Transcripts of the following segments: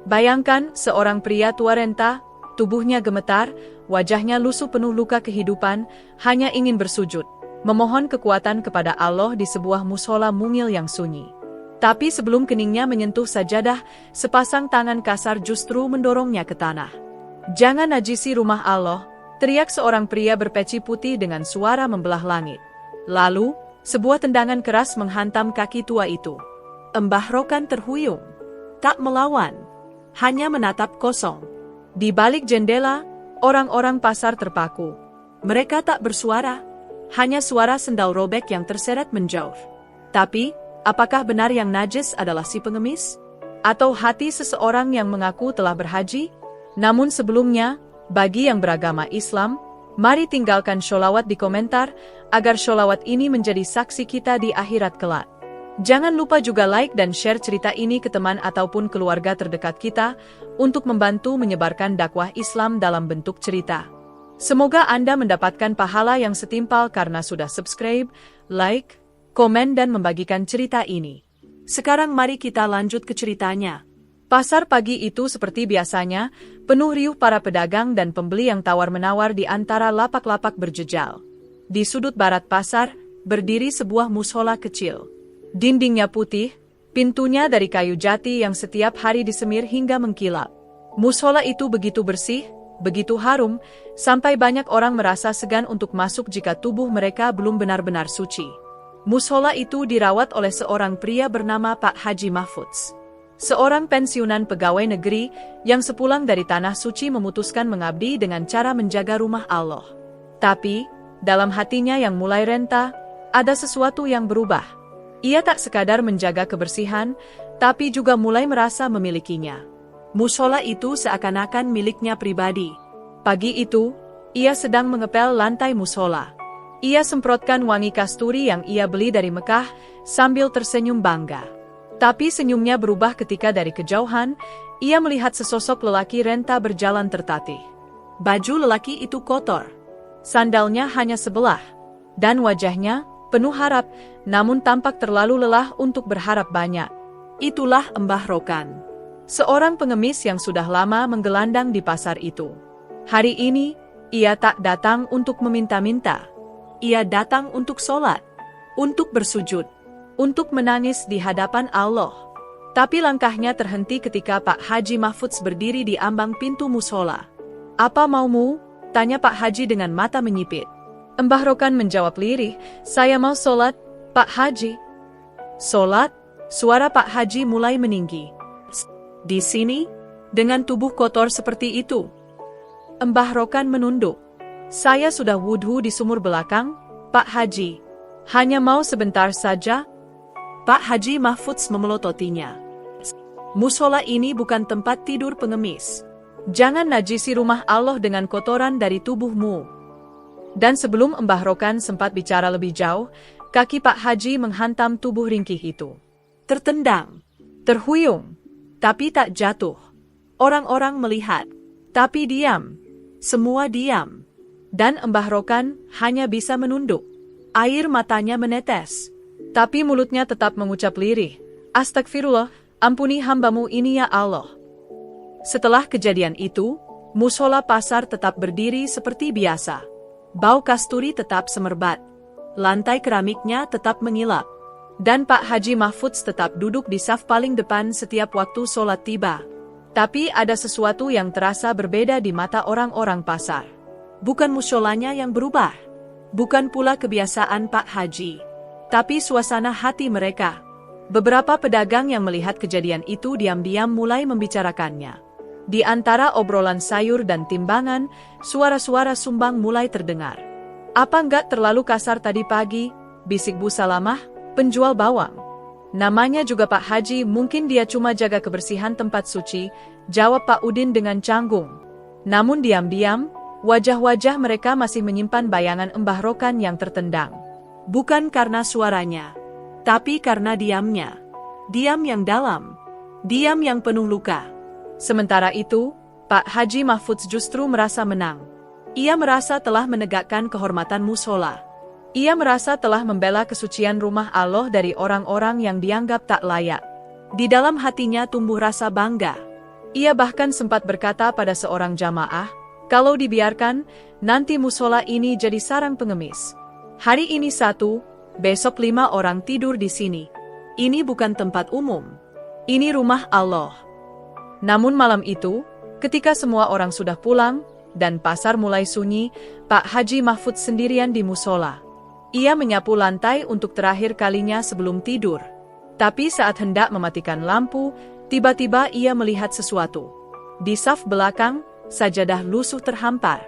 Bayangkan seorang pria tua renta, tubuhnya gemetar, wajahnya lusuh penuh luka kehidupan, hanya ingin bersujud, memohon kekuatan kepada Allah di sebuah mushola mungil yang sunyi. Tapi sebelum keningnya menyentuh sajadah, sepasang tangan kasar justru mendorongnya ke tanah. "Jangan najisi rumah Allah," teriak seorang pria berpeci putih dengan suara membelah langit. Lalu, sebuah tendangan keras menghantam kaki tua itu. Mbah Rokan terhuyung, tak melawan, hanya menatap kosong. Di balik jendela, orang-orang pasar terpaku. Mereka tak bersuara, hanya suara sendal robek yang terseret menjauh. Tapi, apakah benar yang najis adalah si pengemis? Atau hati seseorang yang mengaku telah berhaji? Namun sebelumnya, bagi yang beragama Islam, mari tinggalkan sholawat di komentar, agar sholawat ini menjadi saksi kita di akhirat kelak. Jangan lupa juga like dan share cerita ini ke teman ataupun keluarga terdekat kita, untuk membantu menyebarkan dakwah Islam dalam bentuk cerita. Semoga Anda mendapatkan pahala yang setimpal karena sudah subscribe, like, komen dan membagikan cerita ini. Sekarang mari kita lanjut ke ceritanya. Pasar pagi itu seperti biasanya, penuh riuh para pedagang dan pembeli yang tawar-menawar di antara lapak-lapak berjejal. Di sudut barat pasar, berdiri sebuah mushola kecil. Dindingnya putih, pintunya dari kayu jati yang setiap hari disemir hingga mengkilap. Mushola itu begitu bersih, begitu harum, sampai banyak orang merasa segan untuk masuk jika tubuh mereka belum benar-benar suci. Mushola itu dirawat oleh seorang pria bernama Pak Haji Mahfudz. Seorang pensiunan pegawai negeri yang sepulang dari Tanah Suci memutuskan mengabdi dengan cara menjaga rumah Allah. Tapi, dalam hatinya yang mulai renta, ada sesuatu yang berubah. Ia tak sekadar menjaga kebersihan, tapi juga mulai merasa memilikinya. Mushola itu seakan-akan miliknya pribadi. Pagi itu, ia sedang mengepel lantai mushola. Ia semprotkan wangi kasturi yang ia beli dari Mekah, sambil tersenyum bangga. Tapi senyumnya berubah ketika dari kejauhan, ia melihat sesosok lelaki renta berjalan tertatih. Baju lelaki itu kotor. Sandalnya hanya sebelah. Dan wajahnya penuh harap, namun tampak terlalu lelah untuk berharap banyak. Itulah Mbah Rokan. Seorang pengemis yang sudah lama menggelandang di pasar itu. Hari ini, ia tak datang untuk meminta-minta. Ia datang untuk sholat, untuk bersujud, untuk menangis di hadapan Allah. Tapi langkahnya terhenti ketika Pak Haji Mahfudz berdiri di ambang pintu mushola. "Apa maumu?" tanya Pak Haji dengan mata menyipit. Mbah Rokan menjawab lirih, "Saya mau sholat, Pak Haji." "Sholat?" Suara Pak Haji mulai meninggi. "Di sini? Dengan tubuh kotor seperti itu?" Mbah Rokan menunduk. "Saya sudah wudhu di sumur belakang, Pak Haji. Hanya mau sebentar saja." Pak Haji Mahfudz memelototinya. "Mushola ini bukan tempat tidur pengemis. Jangan najisi rumah Allah dengan kotoran dari tubuhmu." Dan sebelum Mbah Rokan sempat bicara lebih jauh, kaki Pak Haji menghantam tubuh ringkih itu. Tertendang, terhuyung, tapi tak jatuh. Orang-orang melihat, tapi diam. Semua diam. Dan Mbah Rokan hanya bisa menunduk. Air matanya menetes. Tapi mulutnya tetap mengucap lirih, "Astagfirullah, ampuni hambamu ini ya Allah." Setelah kejadian itu, mushola pasar tetap berdiri seperti biasa. Bau kasturi tetap semerbak. Lantai keramiknya tetap mengilap. Dan Pak Haji Mahfudz tetap duduk di saf paling depan setiap waktu sholat tiba. Tapi ada sesuatu yang terasa berbeda di mata orang-orang pasar. Bukan musholanya yang berubah. Bukan pula kebiasaan Pak Haji. Tapi suasana hati mereka. Beberapa pedagang yang melihat kejadian itu diam-diam mulai membicarakannya. Di antara obrolan sayur dan timbangan, suara-suara sumbang mulai terdengar. "Apa enggak terlalu kasar tadi pagi?" bisik Bu Salamah, penjual bawang. "Namanya juga Pak Haji, mungkin dia cuma jaga kebersihan tempat suci," jawab Pak Udin dengan canggung. Namun diam-diam, wajah-wajah mereka masih menyimpan bayangan Mbah Rokan yang tertendang. Bukan karena suaranya, tapi karena diamnya. Diam yang dalam. Diam yang penuh luka. Sementara itu, Pak Haji Mahfudz justru merasa menang. Ia merasa telah menegakkan kehormatan mushola. Ia merasa telah membela kesucian rumah Allah dari orang-orang yang dianggap tak layak. Di dalam hatinya tumbuh rasa bangga. Ia bahkan sempat berkata pada seorang jamaah, kalau dibiarkan, nanti musola ini jadi sarang pengemis. Hari ini 1, besok 5 orang tidur di sini. Ini bukan tempat umum. Ini rumah Allah. Namun malam itu, ketika semua orang sudah pulang, dan pasar mulai sunyi, Pak Haji Mahfud sendirian di musola. Ia menyapu lantai untuk terakhir kalinya sebelum tidur. Tapi saat hendak mematikan lampu, tiba-tiba ia melihat sesuatu. Di saf belakang, sajadah lusuh terhampar.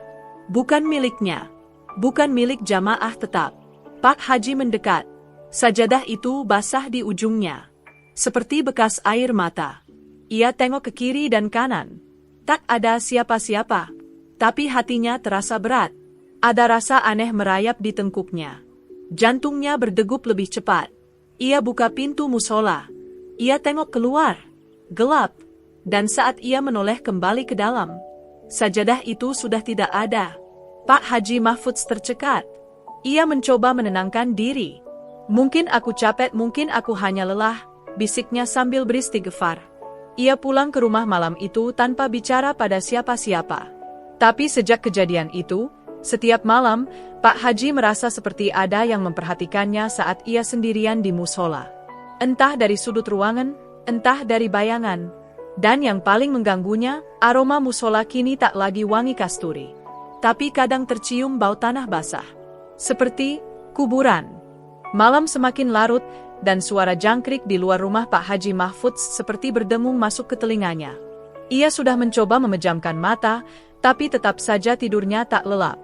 Bukan miliknya. Bukan milik jamaah tetap. Pak Haji mendekat. Sajadah itu basah di ujungnya. Seperti bekas air mata. Ia tengok ke kiri dan kanan. Tak ada siapa-siapa. Tapi hatinya terasa berat. Ada rasa aneh merayap di tengkuknya. Jantungnya berdegup lebih cepat. Ia buka pintu musola. Ia tengok keluar. Gelap. Dan saat ia menoleh kembali ke dalam, sajadah itu sudah tidak ada. Pak Haji Mahfud tercekat. Ia mencoba menenangkan diri. Mungkin aku capek, mungkin aku hanya lelah, bisiknya sambil beristighfar. Ia pulang ke rumah malam itu tanpa bicara pada siapa-siapa. Tapi sejak kejadian itu, setiap malam, Pak Haji merasa seperti ada yang memperhatikannya saat ia sendirian di musola. Entah dari sudut ruangan, entah dari bayangan. Dan yang paling mengganggunya, aroma musola kini tak lagi wangi kasturi. Tapi kadang tercium bau tanah basah. Seperti kuburan. Malam semakin larut, dan suara jangkrik di luar rumah Pak Haji Mahfud seperti berdengung masuk ke telinganya. Ia sudah mencoba memejamkan mata, tapi tetap saja tidurnya tak lelap.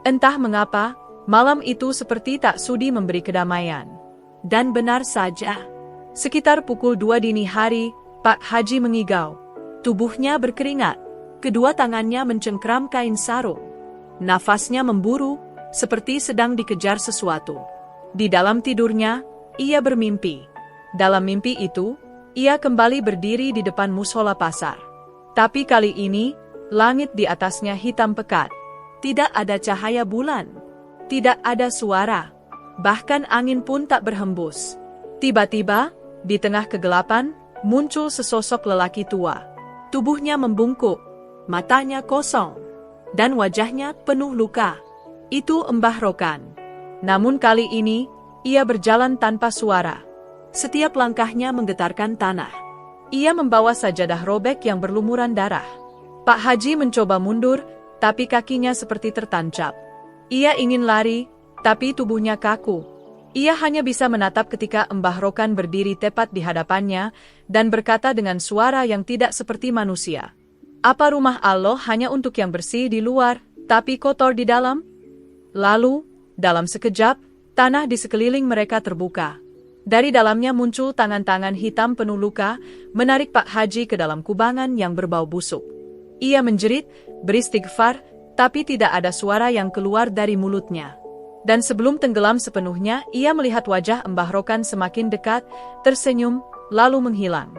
Entah mengapa, malam itu seperti tak sudi memberi kedamaian. Dan benar saja. Sekitar pukul 2 dini hari, Pak Haji mengigau. Tubuhnya berkeringat. Kedua tangannya mencengkram kain sarung. Nafasnya memburu, seperti sedang dikejar sesuatu. Di dalam tidurnya, ia bermimpi. Dalam mimpi itu, ia kembali berdiri di depan musola pasar. Tapi kali ini, langit di atasnya hitam pekat. Tidak ada cahaya bulan. Tidak ada suara. Bahkan angin pun tak berhembus. Tiba-tiba, di tengah kegelapan, muncul sesosok lelaki tua. Tubuhnya membungkuk, matanya kosong, dan wajahnya penuh luka. Itu Mbah Rokan. Namun kali ini, ia berjalan tanpa suara. Setiap langkahnya menggetarkan tanah. Ia membawa sajadah robek yang berlumuran darah. Pak Haji mencoba mundur, tapi kakinya seperti tertancap. Ia ingin lari, tapi tubuhnya kaku. Ia hanya bisa menatap ketika Mbah Rokan berdiri tepat di hadapannya, dan berkata dengan suara yang tidak seperti manusia. Apa rumah Allah hanya untuk yang bersih di luar, tapi kotor di dalam? Lalu, dalam sekejap, tanah di sekeliling mereka terbuka. Dari dalamnya muncul tangan-tangan hitam penuh luka, menarik Pak Haji ke dalam kubangan yang berbau busuk. Ia menjerit, beristighfar, tapi tidak ada suara yang keluar dari mulutnya. Dan sebelum tenggelam sepenuhnya, ia melihat wajah Mbah Rokan semakin dekat, tersenyum, lalu menghilang.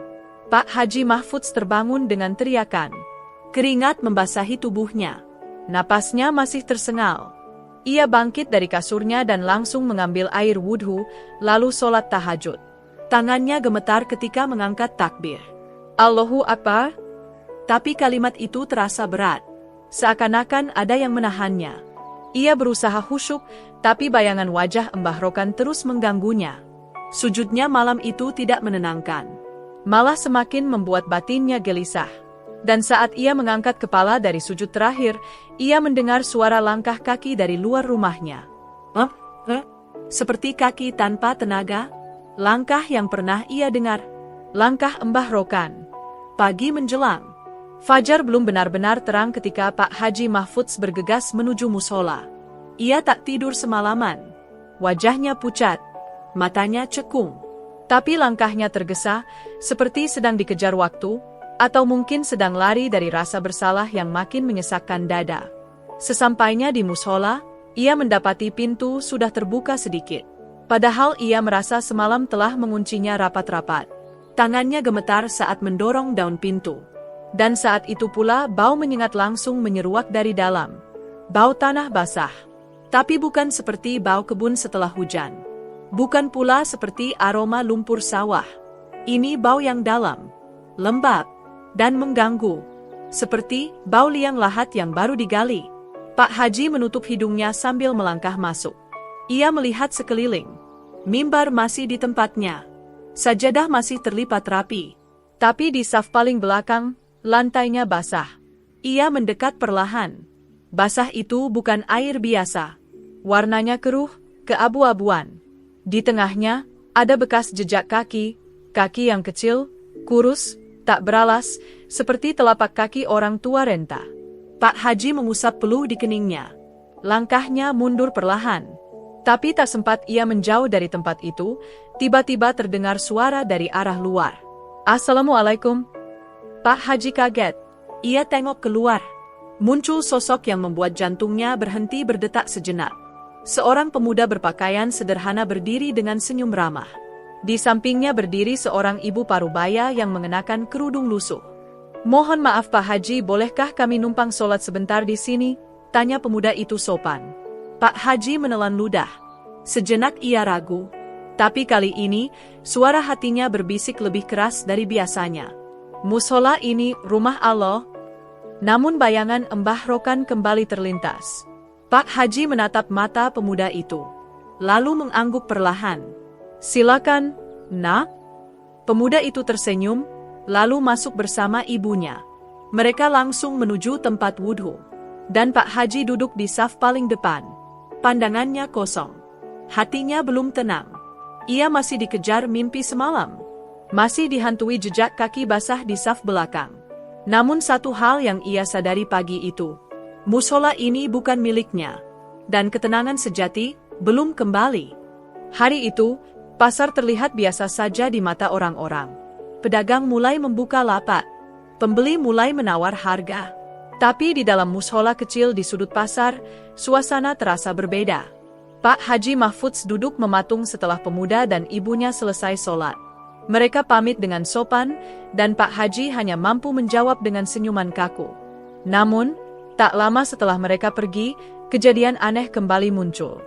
Pak Haji Mahfud terbangun dengan teriakan. Keringat membasahi tubuhnya. Napasnya masih tersengal. Ia bangkit dari kasurnya dan langsung mengambil air wudhu, lalu sholat tahajud. Tangannya gemetar ketika mengangkat takbir. Allahu Akbar. Tapi kalimat itu terasa berat. Seakan-akan ada yang menahannya. Ia berusaha khusyuk, tapi bayangan wajah Mbah Rokan terus mengganggunya. Sujudnya malam itu tidak menenangkan. Malah semakin membuat batinnya gelisah. Dan saat ia mengangkat kepala dari sujud terakhir, ia mendengar suara langkah kaki dari luar rumahnya. Seperti kaki tanpa tenaga. Langkah yang pernah ia dengar. Langkah Mbah Rokan. Pagi menjelang. Fajar belum benar-benar terang ketika Pak Haji Mahfud bergegas menuju musola. Ia tak tidur semalaman. Wajahnya pucat, matanya cekung. Tapi langkahnya tergesa, seperti sedang dikejar waktu, atau mungkin sedang lari dari rasa bersalah yang makin menyesakkan dada. Sesampainya di musola, ia mendapati pintu sudah terbuka sedikit. Padahal ia merasa semalam telah menguncinya rapat-rapat. Tangannya gemetar saat mendorong daun pintu. Dan saat itu pula bau menyengat langsung menyeruak dari dalam. Bau tanah basah. Tapi bukan seperti bau kebun setelah hujan. Bukan pula seperti aroma lumpur sawah. Ini bau yang dalam, lembab, dan mengganggu. Seperti bau liang lahat yang baru digali. Pak Haji menutup hidungnya sambil melangkah masuk. Ia melihat sekeliling. Mimbar masih di tempatnya. Sajadah masih terlipat rapi. Tapi di saf paling belakang, lantainya basah. Ia mendekat perlahan. Basah itu bukan air biasa. Warnanya keruh, keabu-abuan. Di tengahnya, ada bekas jejak kaki yang kecil, kurus, tak beralas, seperti telapak kaki orang tua renta. Pak Haji mengusap peluh di keningnya. Langkahnya mundur perlahan. Tapi tak sempat ia menjauh dari tempat itu, tiba-tiba terdengar suara dari arah luar. "Assalamualaikum." Pak Haji kaget. Ia tengok keluar. Muncul sosok yang membuat jantungnya berhenti berdetak sejenak. Seorang pemuda berpakaian sederhana berdiri dengan senyum ramah. Di sampingnya berdiri seorang ibu parubaya yang mengenakan kerudung lusuh. "Mohon maaf Pak Haji, bolehkah kami numpang sholat sebentar di sini?" tanya pemuda itu sopan. Pak Haji menelan ludah. Sejenak ia ragu. Tapi kali ini, suara hatinya berbisik lebih keras dari biasanya. "Musola ini rumah Allah." Namun bayangan Mbah Rokan kembali terlintas. Pak Haji menatap mata pemuda itu. Lalu mengangguk perlahan. "Silakan, Nak." Pemuda itu tersenyum, lalu masuk bersama ibunya. Mereka langsung menuju tempat wudhu. Dan Pak Haji duduk di saf paling depan. Pandangannya kosong. Hatinya belum tenang. Ia masih dikejar mimpi semalam. Masih dihantui jejak kaki basah di saf belakang. Namun satu hal yang ia sadari pagi itu. Musola ini bukan miliknya. Dan ketenangan sejati belum kembali. Hari itu, pasar terlihat biasa saja di mata orang-orang. Pedagang mulai membuka lapak. Pembeli mulai menawar harga. Tapi di dalam mushola kecil di sudut pasar, suasana terasa berbeda. Pak Haji Mahfudz duduk mematung setelah pemuda dan ibunya selesai sholat. Mereka pamit dengan sopan, dan Pak Haji hanya mampu menjawab dengan senyuman kaku. Namun, tak lama setelah mereka pergi, kejadian aneh kembali muncul.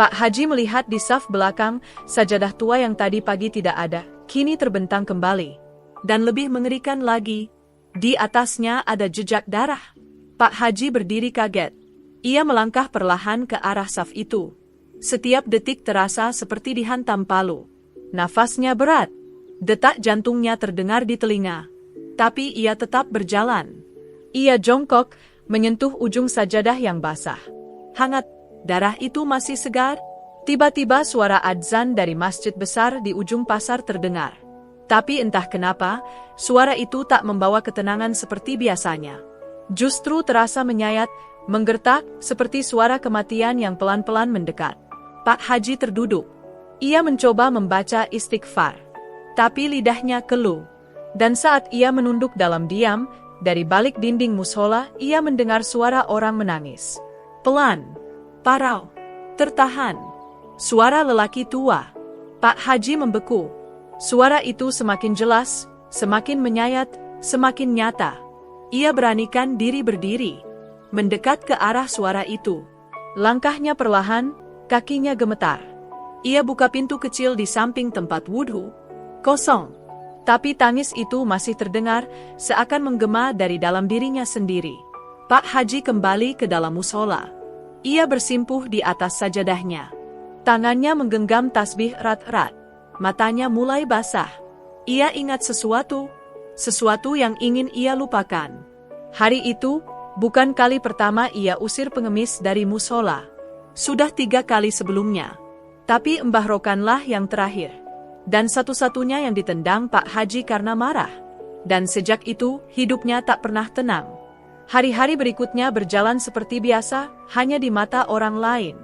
Pak Haji melihat di saf belakang, sajadah tua yang tadi pagi tidak ada, kini terbentang kembali. Dan lebih mengerikan lagi, di atasnya ada jejak darah. Pak Haji berdiri kaget. Ia melangkah perlahan ke arah saf itu. Setiap detik terasa seperti dihantam palu. Nafasnya berat. Detak jantungnya terdengar di telinga. Tapi ia tetap berjalan. Ia jongkok, menyentuh ujung sajadah yang basah. Hangat, darah itu masih segar. Tiba-tiba suara adzan dari masjid besar di ujung pasar terdengar. Tapi entah kenapa, suara itu tak membawa ketenangan seperti biasanya. Justru terasa menyayat, menggertak, seperti suara kematian yang pelan-pelan mendekat. Pak Haji terduduk. Ia mencoba membaca istighfar. Tapi lidahnya keluh. Dan saat ia menunduk dalam diam, dari balik dinding mushola, ia mendengar suara orang menangis. Pelan, parau, tertahan. Suara lelaki tua. Pak Haji membeku. Suara itu semakin jelas, semakin menyayat, semakin nyata. Ia beranikan diri berdiri, mendekat ke arah suara itu. Langkahnya perlahan, kakinya gemetar. Ia buka pintu kecil di samping tempat wudhu. Kosong. Tapi tangis itu masih terdengar, seakan menggema dari dalam dirinya sendiri. Pak Haji kembali ke dalam mushola. Ia bersimpuh di atas sajadahnya. Tangannya menggenggam tasbih erat-erat. Matanya mulai basah. Ia ingat sesuatu yang ingin ia lupakan. Hari itu, bukan kali pertama ia usir pengemis dari mushola. Sudah 3 kali sebelumnya. Tapi Mbah Rokanlah yang terakhir. Dan satu-satunya yang ditendang Pak Haji karena marah. Dan sejak itu, hidupnya tak pernah tenang. Hari-hari berikutnya berjalan seperti biasa, hanya di mata orang lain.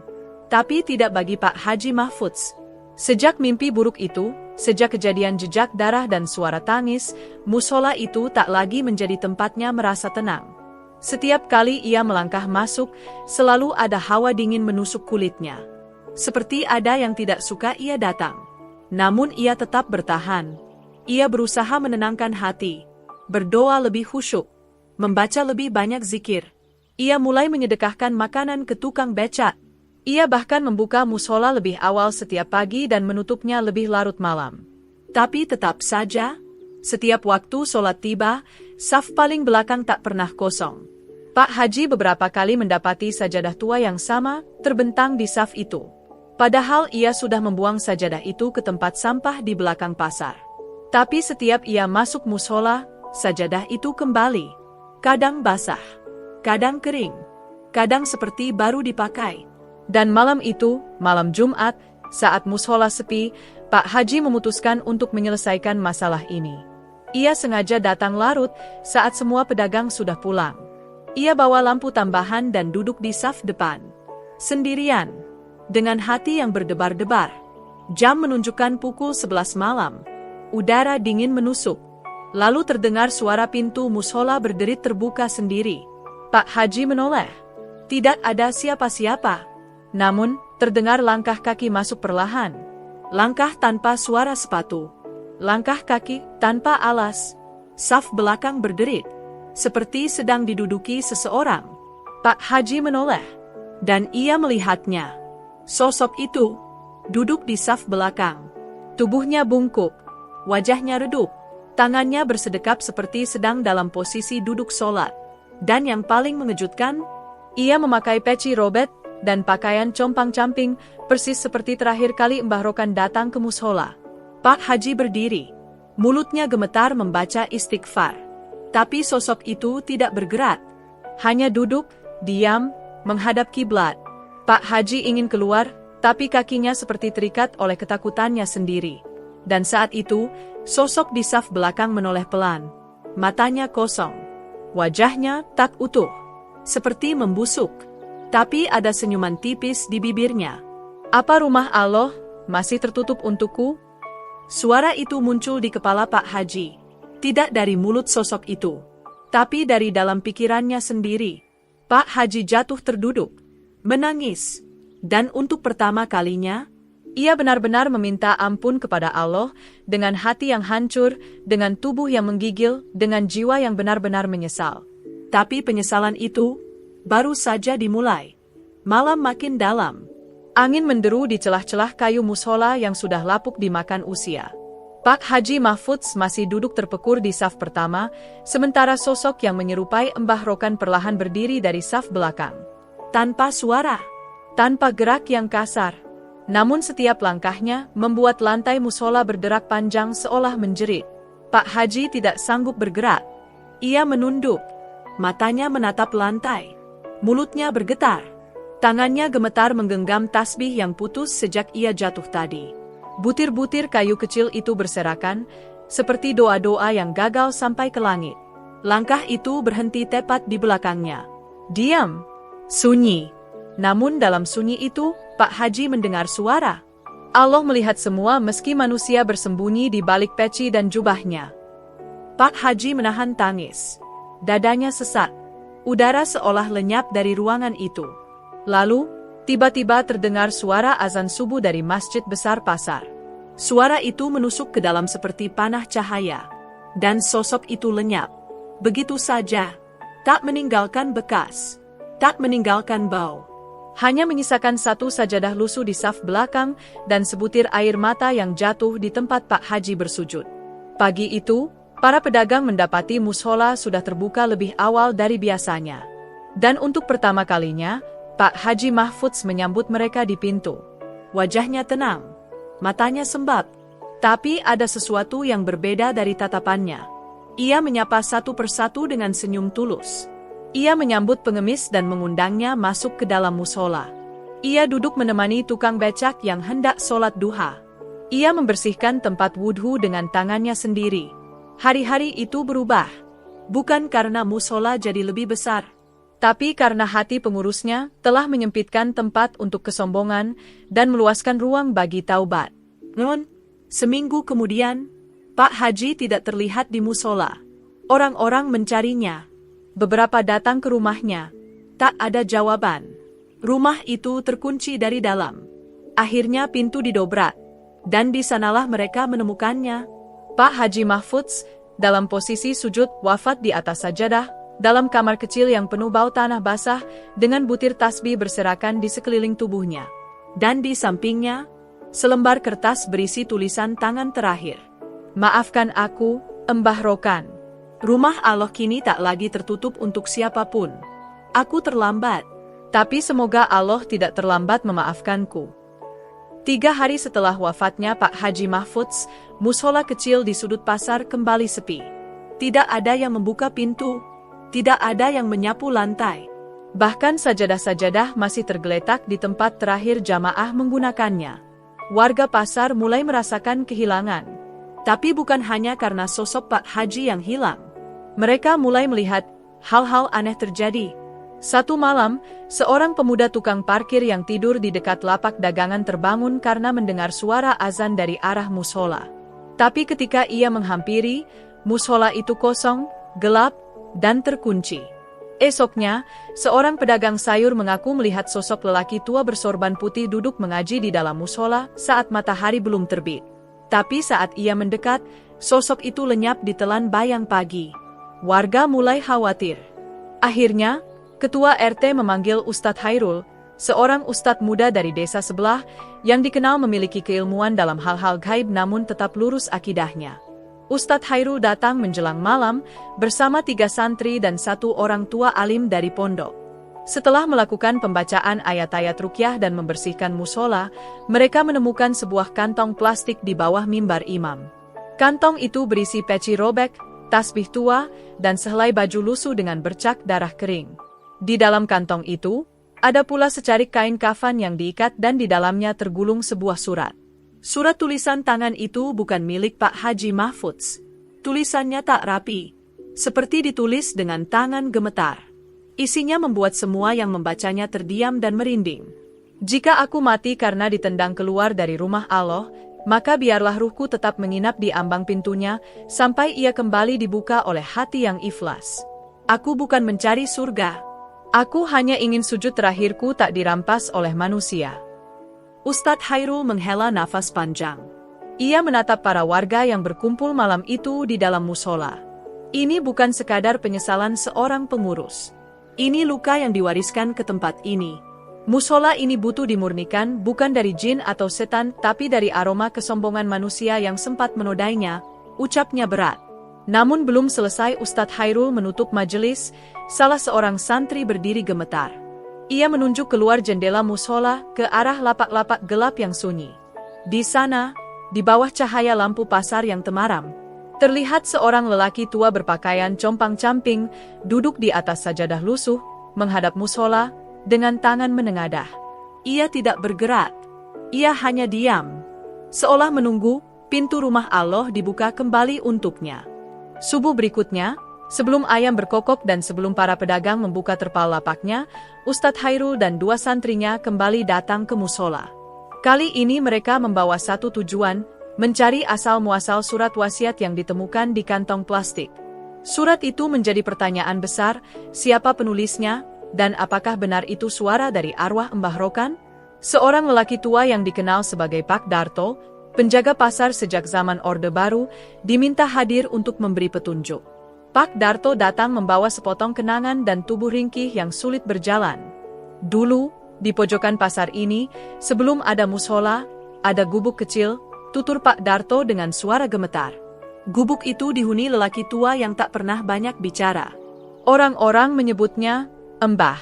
Tapi tidak bagi Pak Haji Mahfudz. Sejak mimpi buruk itu, sejak kejadian jejak darah dan suara tangis, mushola itu tak lagi menjadi tempatnya merasa tenang. Setiap kali ia melangkah masuk, selalu ada hawa dingin menusuk kulitnya. Seperti ada yang tidak suka ia datang. Namun ia tetap bertahan. Ia berusaha menenangkan hati, berdoa lebih khusyuk, membaca lebih banyak zikir. Ia mulai menyedekahkan makanan ke tukang becak. Ia bahkan membuka mushola lebih awal setiap pagi dan menutupnya lebih larut malam. Tapi tetap saja, setiap waktu sholat tiba, saf paling belakang tak pernah kosong. Pak Haji beberapa kali mendapati sajadah tua yang sama terbentang di saf itu. Padahal ia sudah membuang sajadah itu ke tempat sampah di belakang pasar. Tapi setiap ia masuk mushola, sajadah itu kembali. Kadang basah, kadang kering, kadang seperti baru dipakai. Dan malam itu, malam Jumat, saat mushola sepi, Pak Haji memutuskan untuk menyelesaikan masalah ini. Ia sengaja datang larut saat semua pedagang sudah pulang. Ia bawa lampu tambahan dan duduk di saf depan. Sendirian, dengan hati yang berdebar-debar. Jam menunjukkan pukul 11 malam. Udara dingin menusuk. Lalu terdengar suara pintu mushola berderit terbuka sendiri. Pak Haji menoleh. Tidak ada siapa-siapa. Namun, terdengar langkah kaki masuk perlahan. Langkah tanpa suara sepatu. Langkah kaki tanpa alas. Saf belakang berderit. Seperti sedang diduduki seseorang. Pak Haji menoleh. Dan ia melihatnya. Sosok itu duduk di saf belakang. Tubuhnya bungkuk. Wajahnya redup. Tangannya bersedekap seperti sedang dalam posisi duduk sholat. Dan yang paling mengejutkan, ia memakai peci robek dan pakaian compang-camping, persis seperti terakhir kali Mbah Rokan datang ke mushola. Pak Haji berdiri. Mulutnya gemetar membaca istighfar. Tapi sosok itu tidak bergerak. Hanya duduk, diam, menghadap kiblat. Pak Haji ingin keluar, tapi kakinya seperti terikat oleh ketakutannya sendiri. Dan saat itu, sosok di saf belakang menoleh pelan. Matanya kosong. Wajahnya tak utuh. Seperti membusuk. Tapi ada senyuman tipis di bibirnya. Apa rumah Allah masih tertutup untukku? Suara itu muncul di kepala Pak Haji. Tidak dari mulut sosok itu. Tapi dari dalam pikirannya sendiri. Pak Haji jatuh terduduk. Menangis. Dan untuk pertama kalinya, ia benar-benar meminta ampun kepada Allah, dengan hati yang hancur, dengan tubuh yang menggigil, dengan jiwa yang benar-benar menyesal. Tapi penyesalan itu baru saja dimulai. Malam makin dalam. Angin menderu di celah-celah kayu mushola yang sudah lapuk dimakan usia. Pak Haji Mahfudz masih duduk terpekur di saf pertama, sementara sosok yang menyerupai Mbah Rokan perlahan berdiri dari saf belakang. Tanpa suara, tanpa gerak yang kasar. Namun setiap langkahnya membuat lantai mushola berderak panjang seolah menjerit. Pak Haji tidak sanggup bergerak. Ia menunduk. Matanya menatap lantai. Mulutnya bergetar. Tangannya gemetar menggenggam tasbih yang putus sejak ia jatuh tadi. Butir-butir kayu kecil itu berserakan, seperti doa-doa yang gagal sampai ke langit. Langkah itu berhenti tepat di belakangnya. Diam. Sunyi. Namun dalam sunyi itu, Pak Haji mendengar suara. Allah melihat semua meski manusia bersembunyi di balik peci dan jubahnya. Pak Haji menahan tangis. Dadanya sesak. Udara seolah lenyap dari ruangan itu. Lalu, tiba-tiba terdengar suara azan subuh dari masjid besar pasar. Suara itu menusuk ke dalam seperti panah cahaya. Dan sosok itu lenyap. Begitu saja. Tak meninggalkan bekas. Tak meninggalkan bau. Hanya menyisakan satu sajadah lusuh di saf belakang dan sebutir air mata yang jatuh di tempat Pak Haji bersujud. Pagi itu, para pedagang mendapati mushola sudah terbuka lebih awal dari biasanya. Dan untuk pertama kalinya, Pak Haji Mahfudz menyambut mereka di pintu. Wajahnya tenang, matanya sembab. Tapi ada sesuatu yang berbeda dari tatapannya. Ia menyapa satu persatu dengan senyum tulus. Ia menyambut pengemis dan mengundangnya masuk ke dalam mushola. Ia duduk menemani tukang becak yang hendak sholat duha. Ia membersihkan tempat wudhu dengan tangannya sendiri. Hari-hari itu berubah. Bukan karena mushola jadi lebih besar, tapi karena hati pengurusnya telah menyempitkan tempat untuk kesombongan dan meluaskan ruang bagi taubat. Namun, seminggu kemudian, Pak Haji tidak terlihat di mushola. Orang-orang mencarinya. Beberapa datang ke rumahnya. Tak ada jawaban. Rumah itu terkunci dari dalam. Akhirnya pintu didobrak. Dan di sanalah mereka menemukannya. Pak Haji Mahfudz, dalam posisi sujud wafat di atas sajadah, dalam kamar kecil yang penuh bau tanah basah, dengan butir tasbih berserakan di sekeliling tubuhnya. Dan di sampingnya, selembar kertas berisi tulisan tangan terakhir. Maafkan aku, Mbah Rokan. Rumah Allah kini tak lagi tertutup untuk siapapun. Aku terlambat. Tapi semoga Allah tidak terlambat memaafkanku. 3 hari setelah wafatnya Pak Haji Mahfudz, musola kecil di sudut pasar kembali sepi. Tidak ada yang membuka pintu. Tidak ada yang menyapu lantai. Bahkan sajadah-sajadah masih tergeletak di tempat terakhir jamaah menggunakannya. Warga pasar mulai merasakan kehilangan. Tapi bukan hanya karena sosok Pak Haji yang hilang. Mereka mulai melihat hal-hal aneh terjadi. Satu malam, seorang pemuda tukang parkir yang tidur di dekat lapak dagangan terbangun karena mendengar suara azan dari arah musola. Tapi ketika ia menghampiri, musola itu kosong, gelap, dan terkunci. Esoknya, seorang pedagang sayur mengaku melihat sosok lelaki tua bersorban putih duduk mengaji di dalam musola saat matahari belum terbit. Tapi saat ia mendekat, sosok itu lenyap ditelan bayang pagi. Warga mulai khawatir. Akhirnya, Ketua RT memanggil Ustadz Hairul, seorang ustadz muda dari desa sebelah, yang dikenal memiliki keilmuan dalam hal-hal gaib namun tetap lurus akidahnya. Ustadz Hairul datang menjelang malam, bersama 3 santri dan 1 orang tua alim dari pondok. Setelah melakukan pembacaan ayat-ayat ruqyah dan membersihkan musola, mereka menemukan sebuah kantong plastik di bawah mimbar imam. Kantong itu berisi peci robek, tasbih tua, dan sehelai baju lusuh dengan bercak darah kering. Di dalam kantong itu, ada pula secarik kain kafan yang diikat dan di dalamnya tergulung sebuah surat. Surat tulisan tangan itu bukan milik Pak Haji Mahfudz. Tulisannya tak rapi, seperti ditulis dengan tangan gemetar. Isinya membuat semua yang membacanya terdiam dan merinding. Jika aku mati karena ditendang keluar dari rumah Allah, maka biarlah ruhku tetap menginap di ambang pintunya, sampai ia kembali dibuka oleh hati yang ikhlas. Aku bukan mencari surga. Aku hanya ingin sujud terakhirku tak dirampas oleh manusia. Ustadz Hairul menghela nafas panjang. Ia menatap para warga yang berkumpul malam itu di dalam musola. Ini bukan sekadar penyesalan seorang pengurus. Ini luka yang diwariskan ke tempat ini. Musola ini butuh dimurnikan bukan dari jin atau setan, tapi dari aroma kesombongan manusia yang sempat menodainya, ucapnya berat. Namun belum selesai Ustadz Hairul menutup majelis, salah seorang santri berdiri gemetar. Ia menunjuk keluar jendela musola ke arah lapak-lapak gelap yang sunyi. Di sana, di bawah cahaya lampu pasar yang temaram, terlihat seorang lelaki tua berpakaian compang-camping, duduk di atas sajadah lusuh, menghadap musola, dengan tangan menengadah. Ia tidak bergerak. Ia hanya diam. Seolah menunggu pintu rumah Allah dibuka kembali untuknya. Subuh berikutnya, sebelum ayam berkokok dan sebelum para pedagang membuka terpal lapaknya, Ustadz Hairul dan 2 santrinya kembali datang ke musola. Kali ini mereka membawa satu tujuan, mencari asal-muasal surat wasiat yang ditemukan di kantong plastik. Surat itu menjadi pertanyaan besar, siapa penulisnya, dan apakah benar itu suara dari arwah Mbah Rokan? Seorang lelaki tua yang dikenal sebagai Pak Darto, penjaga pasar sejak zaman Orde Baru, diminta hadir untuk memberi petunjuk. Pak Darto datang membawa sepotong kenangan dan tubuh ringkih yang sulit berjalan. Dulu, di pojokan pasar ini, sebelum ada musola, ada gubuk kecil, tutur Pak Darto dengan suara gemetar. Gubuk itu dihuni lelaki tua yang tak pernah banyak bicara. Orang-orang menyebutnya Mbah.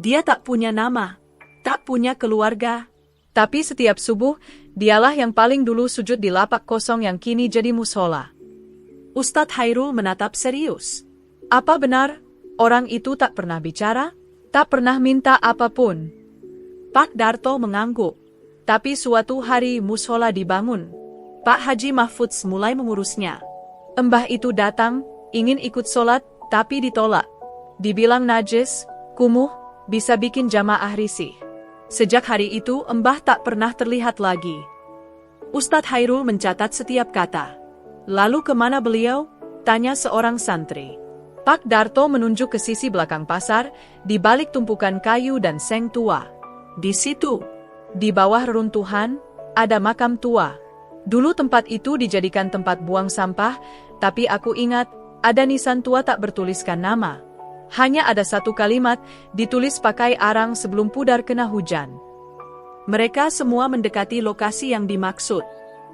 Dia tak punya nama, tak punya keluarga. Tapi setiap subuh, dialah yang paling dulu sujud di lapak kosong yang kini jadi musola. Ustadz Hairul menatap serius. Apa benar, orang itu tak pernah bicara? Tak pernah minta apapun? Pak Darto mengangguk. Tapi suatu hari musola dibangun. Pak Haji Mahfudz mulai mengurusnya. Mbah itu datang, ingin ikut sholat, tapi ditolak. Dibilang najis, kumuh, bisa bikin jamaah risih. Sejak hari itu Mbah tak pernah terlihat lagi. Ustadz Hairul mencatat setiap kata. Lalu kemana beliau? Tanya seorang santri. Pak Darto menunjuk ke sisi belakang pasar, di balik tumpukan kayu dan seng tua. Di situ, di bawah reruntuhan, ada makam tua. Dulu tempat itu dijadikan tempat buang sampah, tapi aku ingat, ada nisan tua tak bertuliskan nama. Hanya ada satu kalimat, ditulis pakai arang sebelum pudar kena hujan. Mereka semua mendekati lokasi yang dimaksud.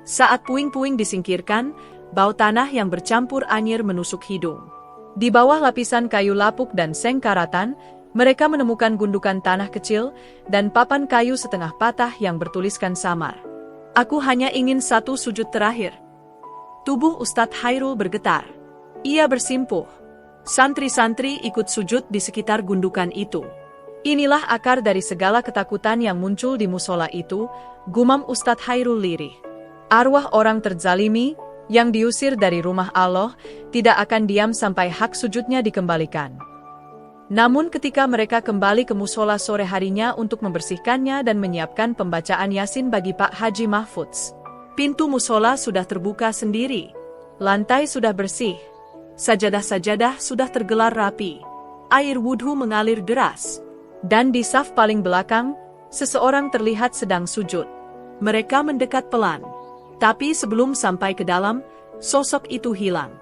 Saat puing-puing disingkirkan, Bau tanah yang bercampur anyir menusuk hidung. Di bawah lapisan kayu lapuk dan seng karatan, mereka menemukan gundukan tanah kecil dan papan kayu setengah patah yang bertuliskan samar. Aku hanya ingin satu sujud terakhir. Tubuh Ustadz Hairul bergetar. Ia bersimpuh. Santri-santri ikut sujud di sekitar gundukan itu. Inilah akar dari segala ketakutan yang muncul di musola itu, gumam Ustadz Hairul lirih. Arwah orang terzalimi, yang diusir dari rumah Allah, tidak akan diam sampai hak sujudnya dikembalikan. Namun ketika mereka kembali ke musola sore harinya untuk membersihkannya dan menyiapkan pembacaan Yasin bagi Pak Haji Mahfudz, pintu musola sudah terbuka sendiri. Lantai sudah bersih. Sajadah-sajadah sudah tergelar rapi. Air wudhu mengalir deras. Dan di saf paling belakang, seseorang terlihat sedang sujud. Mereka mendekat pelan. Tapi sebelum sampai ke dalam, sosok itu hilang.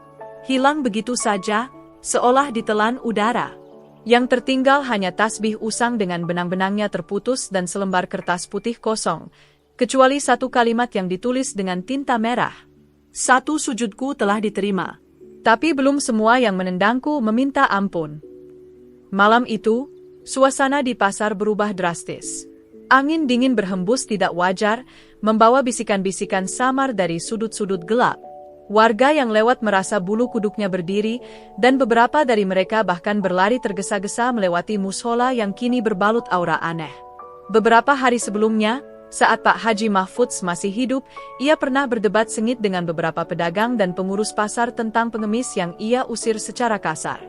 Hilang begitu saja, seolah ditelan udara. Yang tertinggal hanya tasbih usang dengan benang-benangnya terputus dan selembar kertas putih kosong, kecuali satu kalimat yang ditulis dengan tinta merah. Satu sujudku telah diterima. Tapi belum semua yang menendangku meminta ampun. Malam itu, suasana di pasar berubah drastis. Angin dingin berhembus tidak wajar, membawa bisikan-bisikan samar dari sudut-sudut gelap. Warga yang lewat merasa bulu kuduknya berdiri, dan beberapa dari mereka bahkan berlari tergesa-gesa melewati musola yang kini berbalut aura aneh. Beberapa hari sebelumnya, saat Pak Haji Mahfudz masih hidup, ia pernah berdebat sengit dengan beberapa pedagang dan pengurus pasar tentang pengemis yang ia usir secara kasar.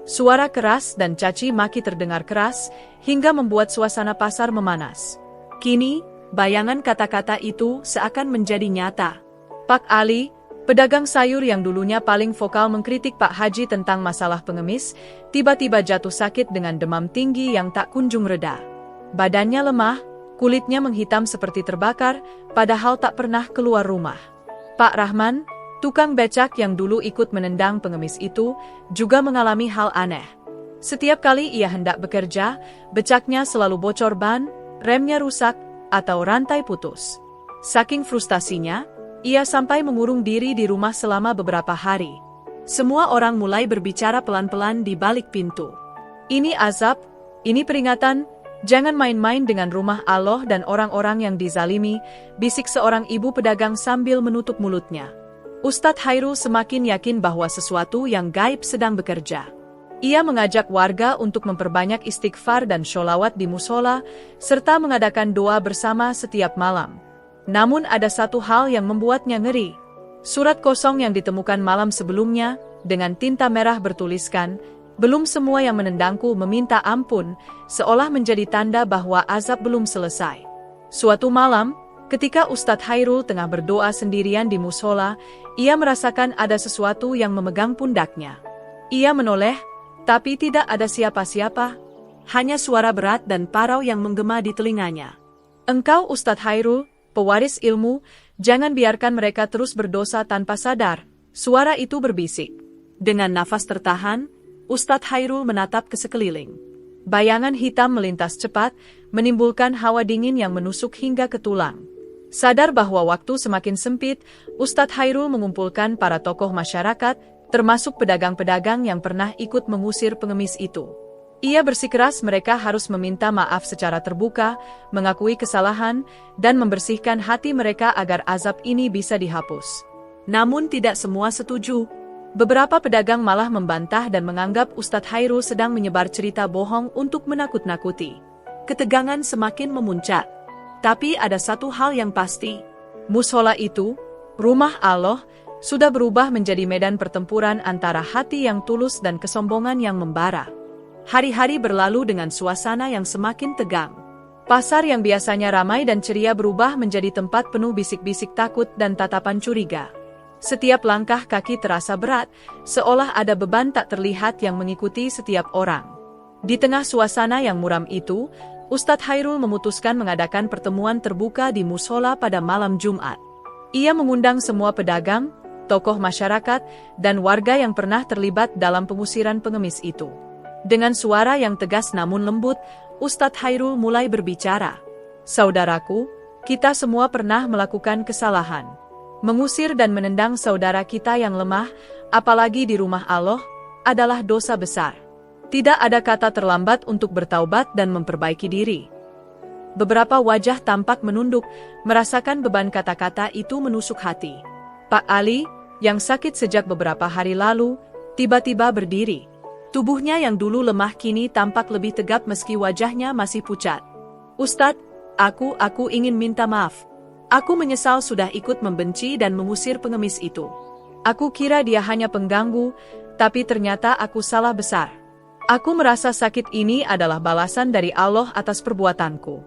Suara keras dan caci maki terdengar keras, hingga membuat suasana pasar memanas. Kini, bayangan kata-kata itu seakan menjadi nyata. Pak Ali, pedagang sayur yang dulunya paling vokal mengkritik Pak Haji tentang masalah pengemis, tiba-tiba jatuh sakit dengan demam tinggi yang tak kunjung reda. Badannya lemah, kulitnya menghitam seperti terbakar, padahal tak pernah keluar rumah. Pak Rahman, tukang becak yang dulu ikut menendang pengemis itu, juga mengalami hal aneh. Setiap kali ia hendak bekerja, becaknya selalu bocor ban, remnya rusak, atau rantai putus. Saking frustasinya, ia sampai mengurung diri di rumah selama beberapa hari. Semua orang mulai berbicara pelan-pelan di balik pintu. Ini azab, ini peringatan, jangan main-main dengan rumah Allah dan orang-orang yang dizalimi, bisik seorang ibu pedagang sambil menutup mulutnya. Ustadz Hairul semakin yakin bahwa sesuatu yang gaib sedang bekerja. Ia mengajak warga untuk memperbanyak istighfar dan sholawat di musola, serta mengadakan doa bersama setiap malam. Namun ada satu hal yang membuatnya ngeri. Surat kosong yang ditemukan malam sebelumnya, dengan tinta merah bertuliskan, "Belum semua yang menendangku meminta ampun," seolah menjadi tanda bahwa azab belum selesai. Suatu malam, ketika Ustadz Hairul tengah berdoa sendirian di musola, ia merasakan ada sesuatu yang memegang pundaknya. Ia menoleh, tapi tidak ada siapa-siapa, hanya suara berat dan parau yang menggema di telinganya. "Engkau Ustadz Hairul, pewaris ilmu, jangan biarkan mereka terus berdosa tanpa sadar," suara itu berbisik. Dengan nafas tertahan, Ustadz Hairul menatap ke sekeliling. Bayangan hitam melintas cepat, menimbulkan hawa dingin yang menusuk hingga ke tulang. Sadar bahwa waktu semakin sempit, Ustadz Hairul mengumpulkan para tokoh masyarakat, termasuk pedagang-pedagang yang pernah ikut mengusir pengemis itu. Ia bersikeras mereka harus meminta maaf secara terbuka, mengakui kesalahan, dan membersihkan hati mereka agar azab ini bisa dihapus. Namun tidak semua setuju. Beberapa pedagang malah membantah dan menganggap Ustadz Hairul sedang menyebar cerita bohong untuk menakut-nakuti. Ketegangan semakin memuncak. Tapi ada satu hal yang pasti. Musola itu, rumah Allah, sudah berubah menjadi medan pertempuran antara hati yang tulus dan kesombongan yang membara. Hari-hari berlalu dengan suasana yang semakin tegang. Pasar yang biasanya ramai dan ceria berubah menjadi tempat penuh bisik-bisik takut dan tatapan curiga. Setiap langkah kaki terasa berat, seolah ada beban tak terlihat yang mengikuti setiap orang. Di tengah suasana yang muram itu, Ustadz Hairul memutuskan mengadakan pertemuan terbuka di musola pada malam Jumat. Ia mengundang semua pedagang, tokoh masyarakat, dan warga yang pernah terlibat dalam pengusiran pengemis itu. Dengan suara yang tegas namun lembut, Ustadz Hairul mulai berbicara. "Saudaraku, kita semua pernah melakukan kesalahan. Mengusir dan menendang saudara kita yang lemah, apalagi di rumah Allah, adalah dosa besar. Tidak ada kata terlambat untuk bertaubat dan memperbaiki diri. Beberapa wajah tampak menunduk, merasakan beban kata-kata itu menusuk hati. Pak Ali, yang sakit sejak beberapa hari lalu, tiba-tiba berdiri. Tubuhnya yang dulu lemah kini tampak lebih tegap meski wajahnya masih pucat. Ustadz, aku ingin minta maaf. Aku menyesal sudah ikut membenci dan mengusir pengemis itu. Aku kira dia hanya pengganggu, tapi ternyata aku salah besar. Aku merasa sakit ini adalah balasan dari Allah atas perbuatanku.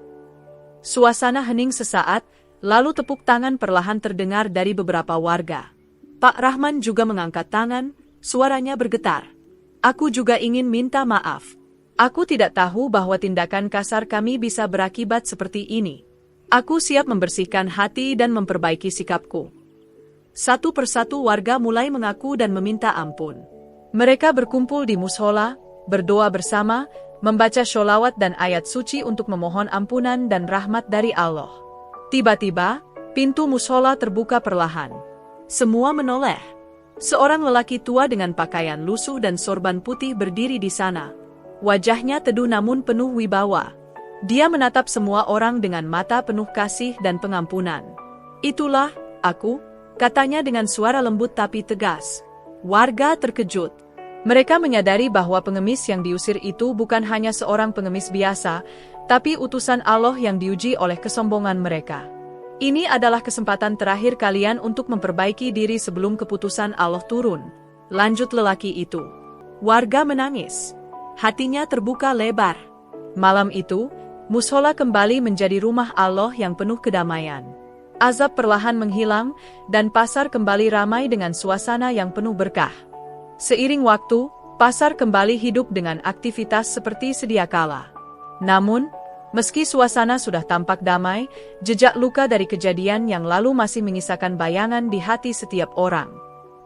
Suasana hening sesaat, lalu tepuk tangan perlahan terdengar dari beberapa warga. Pak Rahman juga mengangkat tangan, suaranya bergetar. Aku juga ingin minta maaf. Aku tidak tahu bahwa tindakan kasar kami bisa berakibat seperti ini. Aku siap membersihkan hati dan memperbaiki sikapku. Satu persatu warga mulai mengaku dan meminta ampun. Mereka berkumpul di mushola, berdoa bersama, membaca sholawat dan ayat suci untuk memohon ampunan dan rahmat dari Allah. Tiba-tiba, pintu mushola terbuka perlahan. Semua menoleh. Seorang lelaki tua dengan pakaian lusuh dan sorban putih berdiri di sana. Wajahnya teduh namun penuh wibawa. Dia menatap semua orang dengan mata penuh kasih dan pengampunan. Itulah, aku, katanya dengan suara lembut tapi tegas. Warga terkejut. Mereka menyadari bahwa pengemis yang diusir itu bukan hanya seorang pengemis biasa, tapi utusan Allah yang diuji oleh kesombongan mereka. Ini adalah kesempatan terakhir kalian untuk memperbaiki diri sebelum keputusan Allah turun. Lanjut lelaki itu. Warga menangis. Hatinya terbuka lebar. Malam itu, mushola kembali menjadi rumah Allah yang penuh kedamaian. Azab perlahan menghilang, dan pasar kembali ramai dengan suasana yang penuh berkah. Seiring waktu, pasar kembali hidup dengan aktivitas seperti sedia kala. Namun, meski suasana sudah tampak damai, jejak luka dari kejadian yang lalu masih menyisakan bayangan di hati setiap orang.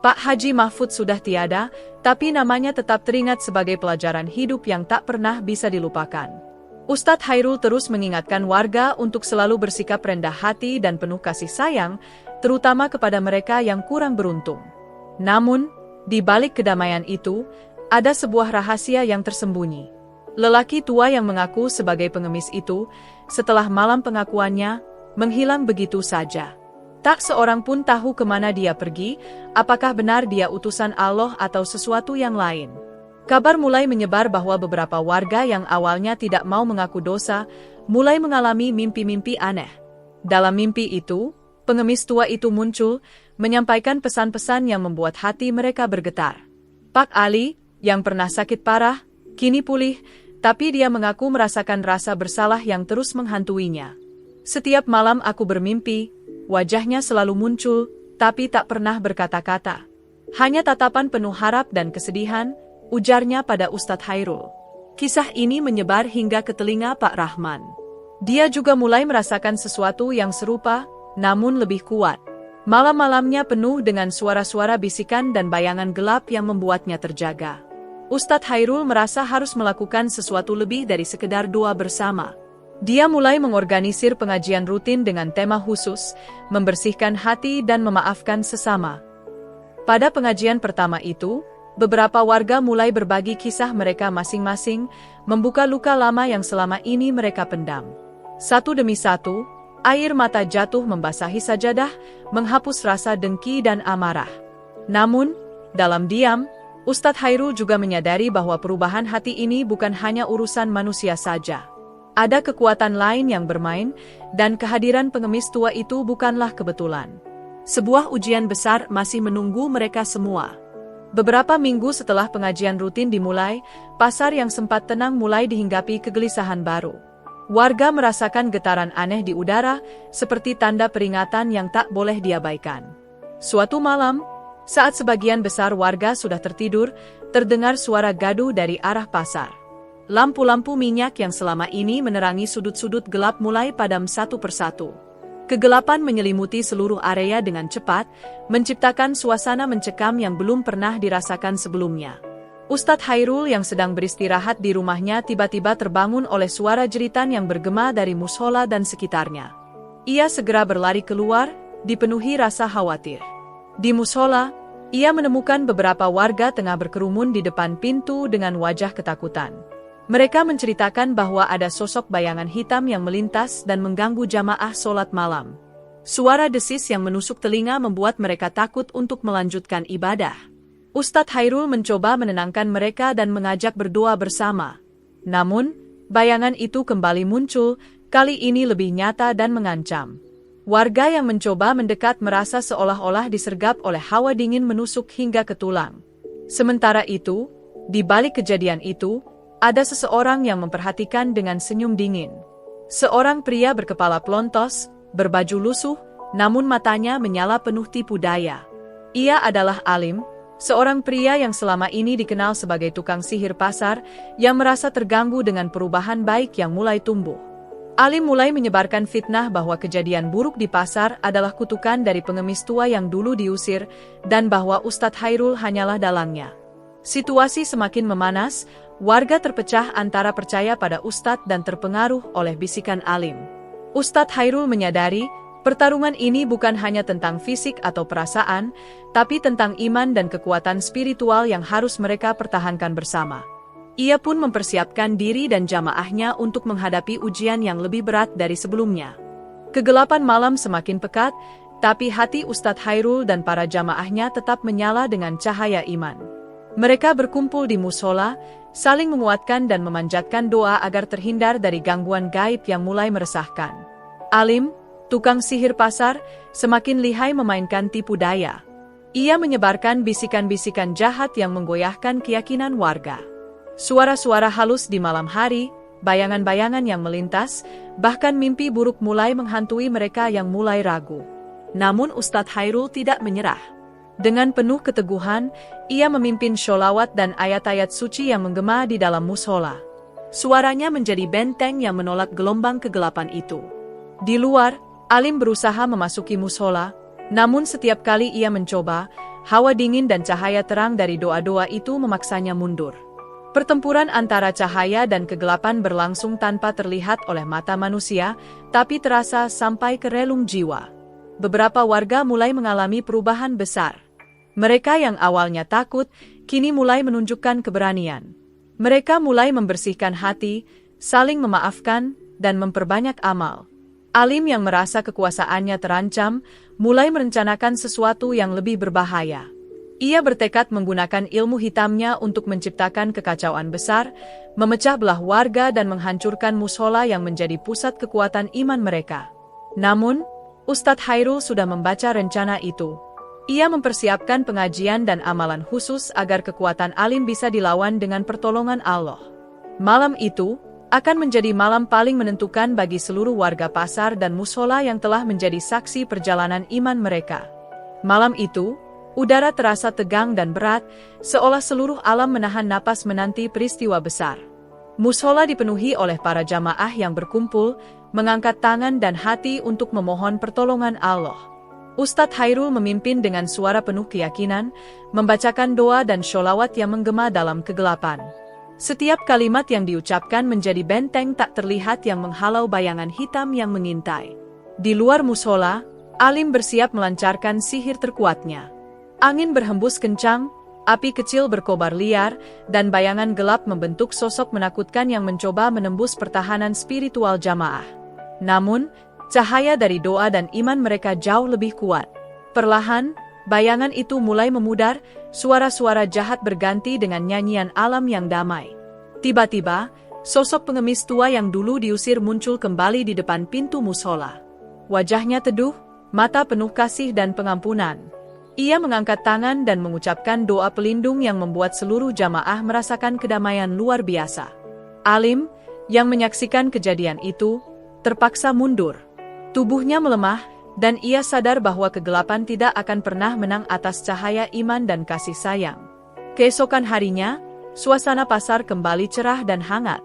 Pak Haji Mahfud sudah tiada, tapi namanya tetap teringat sebagai pelajaran hidup yang tak pernah bisa dilupakan. Ustadz Hairul terus mengingatkan warga untuk selalu bersikap rendah hati dan penuh kasih sayang, terutama kepada mereka yang kurang beruntung. Namun, di balik kedamaian itu, ada sebuah rahasia yang tersembunyi. Lelaki tua yang mengaku sebagai pengemis itu, setelah malam pengakuannya, menghilang begitu saja. Tak seorang pun tahu kemana dia pergi, apakah benar dia utusan Allah atau sesuatu yang lain. Kabar mulai menyebar bahwa beberapa warga yang awalnya tidak mau mengaku dosa, mulai mengalami mimpi-mimpi aneh. Dalam mimpi itu, pengemis tua itu muncul, menyampaikan pesan-pesan yang membuat hati mereka bergetar. Pak Ali, yang pernah sakit parah, kini pulih, tapi dia mengaku merasakan rasa bersalah yang terus menghantuinya. Setiap malam aku bermimpi, wajahnya selalu muncul, tapi tak pernah berkata-kata. Hanya tatapan penuh harap dan kesedihan, ujarnya pada Ustadz Hairul. Kisah ini menyebar hingga ke telinga Pak Rahman. Dia juga mulai merasakan sesuatu yang serupa, namun lebih kuat. Malam-malamnya penuh dengan suara-suara bisikan dan bayangan gelap yang membuatnya terjaga. Ustadz Hairul merasa harus melakukan sesuatu lebih dari sekedar doa bersama. Dia mulai mengorganisir pengajian rutin dengan tema khusus, membersihkan hati dan memaafkan sesama. Pada pengajian pertama itu, beberapa warga mulai berbagi kisah mereka masing-masing, membuka luka lama yang selama ini mereka pendam. Satu demi satu, air mata jatuh membasahi sajadah, menghapus rasa dengki dan amarah. Namun, dalam diam, Ustadz Hairul juga menyadari bahwa perubahan hati ini bukan hanya urusan manusia saja. Ada kekuatan lain yang bermain, dan kehadiran pengemis tua itu bukanlah kebetulan. Sebuah ujian besar masih menunggu mereka semua. Beberapa minggu setelah pengajian rutin dimulai, pasar yang sempat tenang mulai dihinggapi kegelisahan baru. Warga merasakan getaran aneh di udara, seperti tanda peringatan yang tak boleh diabaikan. Suatu malam, saat sebagian besar warga sudah tertidur, terdengar suara gaduh dari arah pasar. Lampu-lampu minyak yang selama ini menerangi sudut-sudut gelap mulai padam satu persatu. Kegelapan menyelimuti seluruh area dengan cepat, menciptakan suasana mencekam yang belum pernah dirasakan sebelumnya. Ustadz Hairul yang sedang beristirahat di rumahnya tiba-tiba terbangun oleh suara jeritan yang bergema dari mushola dan sekitarnya. Ia segera berlari keluar, dipenuhi rasa khawatir. Di musola, ia menemukan beberapa warga tengah berkerumun di depan pintu dengan wajah ketakutan. Mereka menceritakan bahwa ada sosok bayangan hitam yang melintas dan mengganggu jamaah sholat malam. Suara desis yang menusuk telinga membuat mereka takut untuk melanjutkan ibadah. Ustadz Hairul mencoba menenangkan mereka dan mengajak berdoa bersama. Namun, bayangan itu kembali muncul, kali ini lebih nyata dan mengancam. Warga yang mencoba mendekat merasa seolah-olah disergap oleh hawa dingin menusuk hingga ke tulang. Sementara itu, di balik kejadian itu, ada seseorang yang memperhatikan dengan senyum dingin. Seorang pria berkepala plontos, berbaju lusuh, namun matanya menyala penuh tipu daya. Ia adalah Alim, seorang pria yang selama ini dikenal sebagai tukang sihir pasar, yang merasa terganggu dengan perubahan baik yang mulai tumbuh. Alim mulai menyebarkan fitnah bahwa kejadian buruk di pasar adalah kutukan dari pengemis tua yang dulu diusir, dan bahwa Ustadz Hairul hanyalah dalangnya. Situasi semakin memanas, warga terpecah antara percaya pada Ustadz dan terpengaruh oleh bisikan Alim. Ustadz Hairul menyadari, pertarungan ini bukan hanya tentang fisik atau perasaan, tapi tentang iman dan kekuatan spiritual yang harus mereka pertahankan bersama. Ia pun mempersiapkan diri dan jamaahnya untuk menghadapi ujian yang lebih berat dari sebelumnya. Kegelapan malam semakin pekat, tapi hati Ustadz Hairul dan para jamaahnya tetap menyala dengan cahaya iman. Mereka berkumpul di musola, saling menguatkan dan memanjatkan doa agar terhindar dari gangguan gaib yang mulai meresahkan. Alim, tukang sihir pasar, semakin lihai memainkan tipu daya. Ia menyebarkan bisikan-bisikan jahat yang menggoyahkan keyakinan warga. Suara-suara halus di malam hari, bayangan-bayangan yang melintas, bahkan mimpi buruk mulai menghantui mereka yang mulai ragu. Namun Ustadz Hairul tidak menyerah. Dengan penuh keteguhan, ia memimpin sholawat dan ayat-ayat suci yang menggema di dalam musola. Suaranya menjadi benteng yang menolak gelombang kegelapan itu. Di luar, Alim berusaha memasuki musola, namun setiap kali ia mencoba, hawa dingin dan cahaya terang dari doa-doa itu memaksanya mundur. Pertempuran antara cahaya dan kegelapan berlangsung tanpa terlihat oleh mata manusia, tapi terasa sampai ke relung jiwa. Beberapa warga mulai mengalami perubahan besar. Mereka yang awalnya takut, kini mulai menunjukkan keberanian. Mereka mulai membersihkan hati, saling memaafkan, dan memperbanyak amal. Alim yang merasa kekuasaannya terancam, mulai merencanakan sesuatu yang lebih berbahaya. Ia bertekad menggunakan ilmu hitamnya untuk menciptakan kekacauan besar, memecah belah warga dan menghancurkan musola yang menjadi pusat kekuatan iman mereka. Namun, Ustadz Hairul sudah membaca rencana itu. Ia mempersiapkan pengajian dan amalan khusus agar kekuatan Alim bisa dilawan dengan pertolongan Allah. Malam itu akan menjadi malam paling menentukan bagi seluruh warga pasar dan musola yang telah menjadi saksi perjalanan iman mereka. Malam itu, udara terasa tegang dan berat, seolah seluruh alam menahan napas menanti peristiwa besar. Musola dipenuhi oleh para jamaah yang berkumpul, mengangkat tangan dan hati untuk memohon pertolongan Allah. Ustadz Hairul memimpin dengan suara penuh keyakinan, membacakan doa dan sholawat yang menggema dalam kegelapan. Setiap kalimat yang diucapkan menjadi benteng tak terlihat yang menghalau bayangan hitam yang mengintai. Di luar musola, Alim bersiap melancarkan sihir terkuatnya. Angin berhembus kencang, api kecil berkobar liar, dan bayangan gelap membentuk sosok menakutkan yang mencoba menembus pertahanan spiritual jamaah. Namun, cahaya dari doa dan iman mereka jauh lebih kuat. Perlahan, bayangan itu mulai memudar, suara-suara jahat berganti dengan nyanyian alam yang damai. Tiba-tiba, sosok pengemis tua yang dulu diusir muncul kembali di depan pintu musola. Wajahnya teduh, mata penuh kasih dan pengampunan. Ia mengangkat tangan dan mengucapkan doa pelindung yang membuat seluruh jamaah merasakan kedamaian luar biasa. Alim, yang menyaksikan kejadian itu, terpaksa mundur. Tubuhnya melemah, dan ia sadar bahwa kegelapan tidak akan pernah menang atas cahaya iman dan kasih sayang. Keesokan harinya, suasana pasar kembali cerah dan hangat.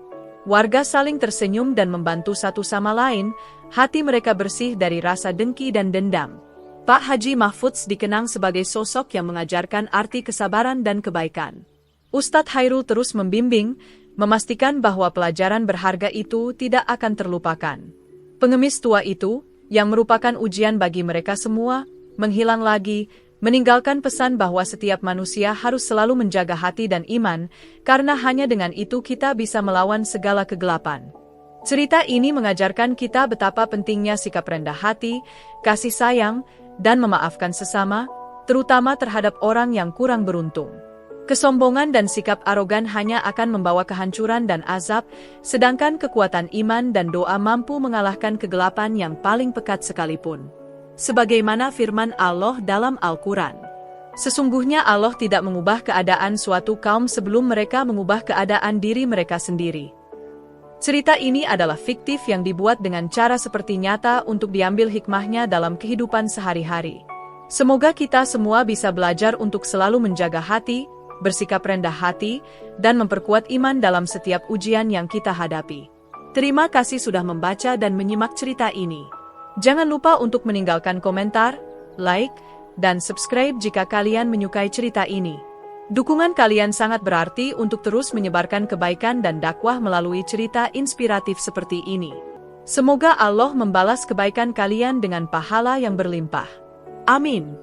Warga saling tersenyum dan membantu satu sama lain, hati mereka bersih dari rasa dengki dan dendam. Pak Haji Mahfudz dikenang sebagai sosok yang mengajarkan arti kesabaran dan kebaikan. Ustadz Hairul terus membimbing, memastikan bahwa pelajaran berharga itu tidak akan terlupakan. Pengemis tua itu, yang merupakan ujian bagi mereka semua, menghilang lagi, meninggalkan pesan bahwa setiap manusia harus selalu menjaga hati dan iman, karena hanya dengan itu kita bisa melawan segala kegelapan. Cerita ini mengajarkan kita betapa pentingnya sikap rendah hati, kasih sayang, dan memaafkan sesama, terutama terhadap orang yang kurang beruntung. Kesombongan dan sikap arogan hanya akan membawa kehancuran dan azab, sedangkan kekuatan iman dan doa mampu mengalahkan kegelapan yang paling pekat sekalipun. Sebagaimana firman Allah dalam Al-Quran. Sesungguhnya Allah tidak mengubah keadaan suatu kaum sebelum mereka mengubah keadaan diri mereka sendiri. Cerita ini adalah fiktif yang dibuat dengan cara seperti nyata untuk diambil hikmahnya dalam kehidupan sehari-hari. Semoga kita semua bisa belajar untuk selalu menjaga hati, bersikap rendah hati, dan memperkuat iman dalam setiap ujian yang kita hadapi. Terima kasih sudah membaca dan menyimak cerita ini. Jangan lupa untuk meninggalkan komentar, like, dan subscribe jika kalian menyukai cerita ini. Dukungan kalian sangat berarti untuk terus menyebarkan kebaikan dan dakwah melalui cerita inspiratif seperti ini. Semoga Allah membalas kebaikan kalian dengan pahala yang berlimpah. Amin.